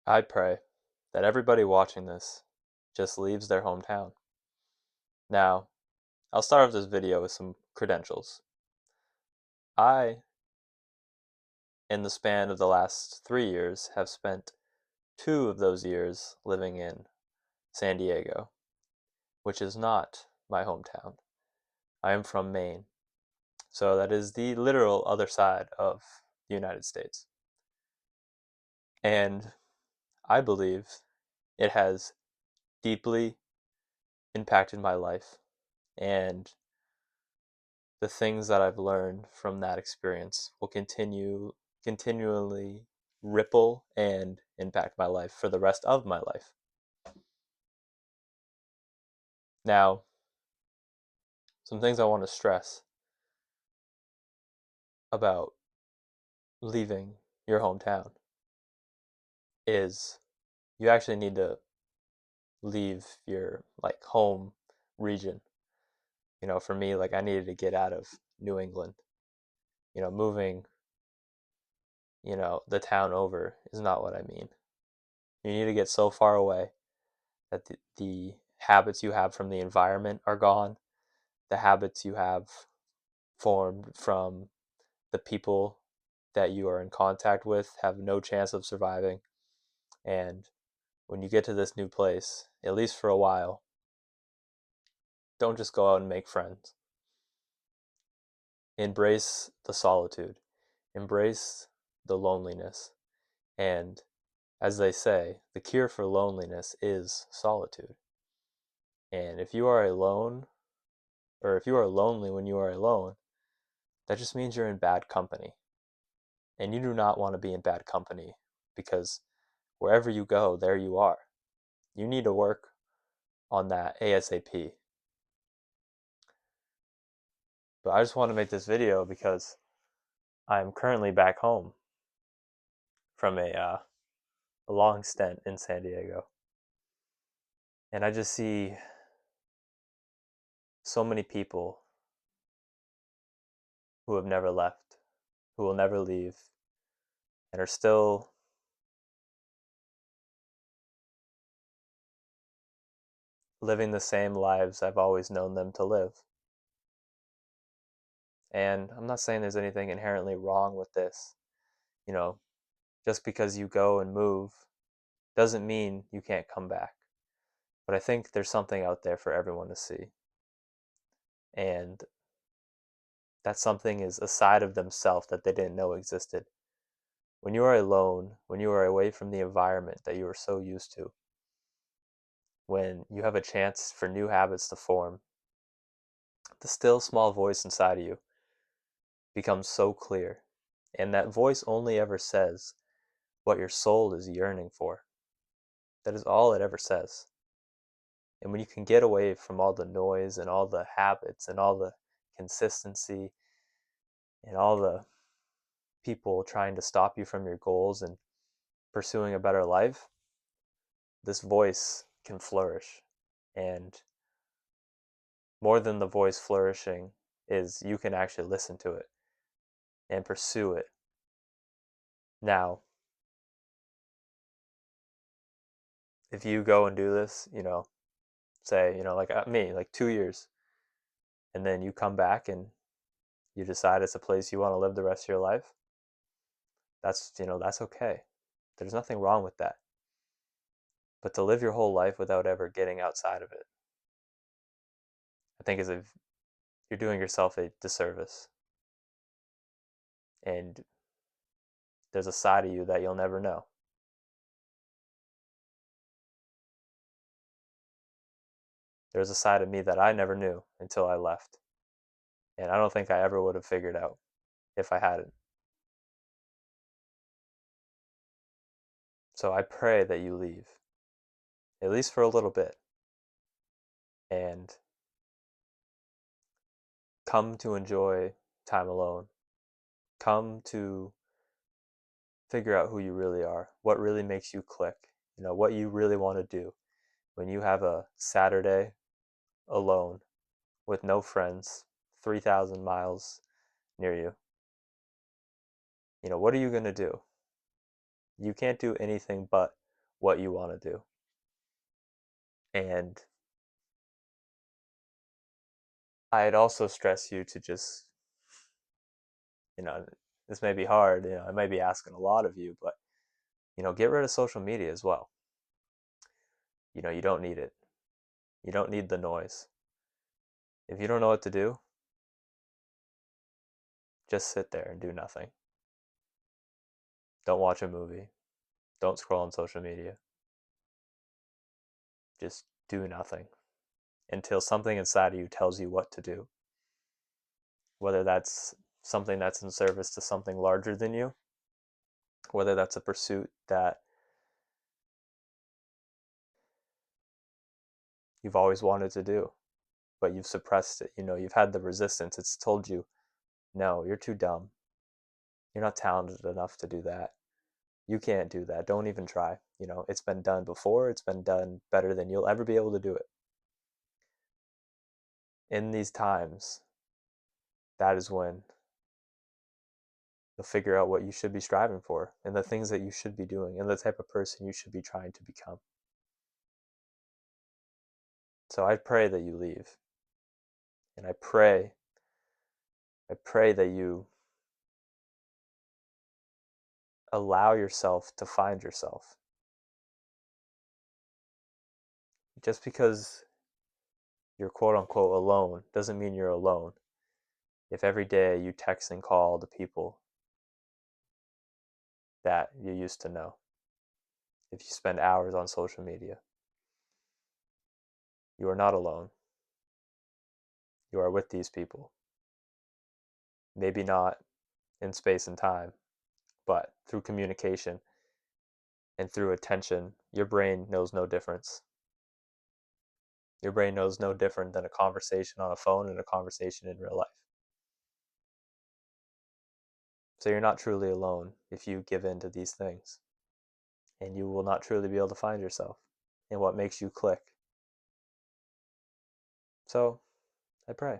I pray that everybody watching this just leaves their hometown. Now, I'll start off this video with some credentials. I, in the span of the last 3 years, have spent 2 of those years living in San Diego, which is not my hometown. I am from Maine, so that is the literal other side of the United States. And I believe it has deeply impacted my life, and the things that I've learned from that experience will continually ripple and impact my life for the rest of my life. Now, some things I want to stress about leaving your hometown is you actually need to leave your home region. For me, I needed to get out of New England. Moving, the town over is not what I mean. You need to get so far away that the habits you have from the environment are gone. The habits you have formed from the people that you are in contact with have no chance of surviving. And when you get to this new place, at least for a while, don't just go out and make friends. Embrace the solitude, embrace the loneliness. And as they say, the cure for loneliness is solitude. And if you are alone, or if you are lonely when you are alone, that just means you're in bad company. And you do not want to be in bad company because wherever you go, there you are. You need to work on that ASAP. But I just want to make this video because I'm currently back home from a long stint in San Diego. And I just see so many people who have never left, who will never leave, and are still living the same lives I've always known them to live. And I'm not saying there's anything inherently wrong with this. You know, just because you go and move doesn't mean you can't come back. But I think there's something out there for everyone to see. And that something is a side of themselves that they didn't know existed. When you are alone, when you are away from the environment that you are so used to, when you have a chance for new habits to form, the still small voice inside of you becomes so clear. And that voice only ever says what your soul is yearning for. That is all it ever says. And when you can get away from all the noise and all the habits and all the consistency and all the people trying to stop you from your goals and pursuing a better life, this voice can flourish. And more than the voice flourishing is you can actually listen to it and pursue it. Now, if you go and do this, say, like me, like 2 years, and then you come back and you decide it's a place you want to live the rest of your life, that's okay. There's nothing wrong with that. But to live your whole life without ever getting outside of it, I think is you're doing yourself a disservice. And there's a side of you that you'll never know. There's a side of me that I never knew until I left. And I don't think I ever would have figured out if I hadn't. So I pray that you leave, at least for a little bit, and come to enjoy time alone. Come to figure out who you really are, what really makes you click, what you really want to do when you have a Saturday alone with no friends, 3,000 miles near you. What are you going to do? You can't do anything but what you want to do. And I'd also stress you to just, you know, this may be hard, I may be asking a lot of you, but, get rid of social media as well. You don't need it. You don't need the noise. If you don't know what to do, just sit there and do nothing. Don't watch a movie. Don't scroll on social media. Just do nothing until something inside of you tells you what to do. Whether that's something that's in service to something larger than you, whether that's a pursuit that you've always wanted to do, but you've suppressed it. You've had the resistance. It's told you, no, you're too dumb. You're not talented enough to do that. You can't do that. Don't even try. It's been done before. It's been done better than you'll ever be able to do it. In these times, that is when you'll figure out what you should be striving for and the things that you should be doing and the type of person you should be trying to become. So I pray that you leave. And I pray that you allow yourself to find yourself. Just because you're quote unquote alone doesn't mean you're alone. If every day you text and call the people that you used to know, if you spend hours on social media, you are not alone. You are with these people. Maybe not in space and time, but through communication and through attention, your brain knows no difference. Your brain knows no different than a conversation on a phone and a conversation in real life. So you're not truly alone if you give in to these things. And you will not truly be able to find yourself and what makes you click. So I pray.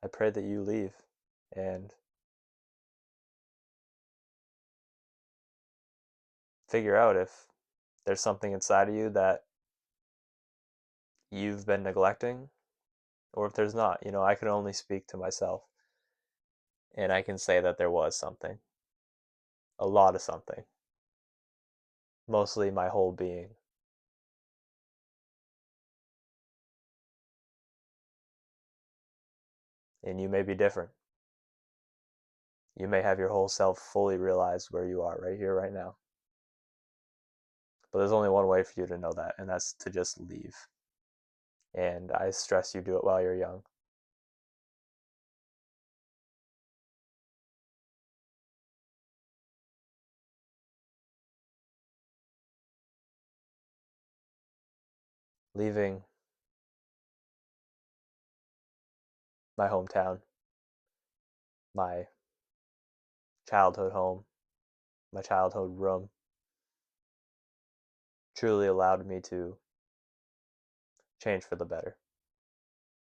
I pray that you leave and figure out if there's something inside of you that you've been neglecting or if there's not. I can only speak to myself. And I can say that there was something, a lot of something, mostly my whole being. And you may be different. You may have your whole self fully realized where you are right here, right now. But there's only one way for you to know that, and that's to just leave. And I stress you do it while you're young. Leaving my hometown, my childhood home, my childhood room, truly allowed me to change for the better.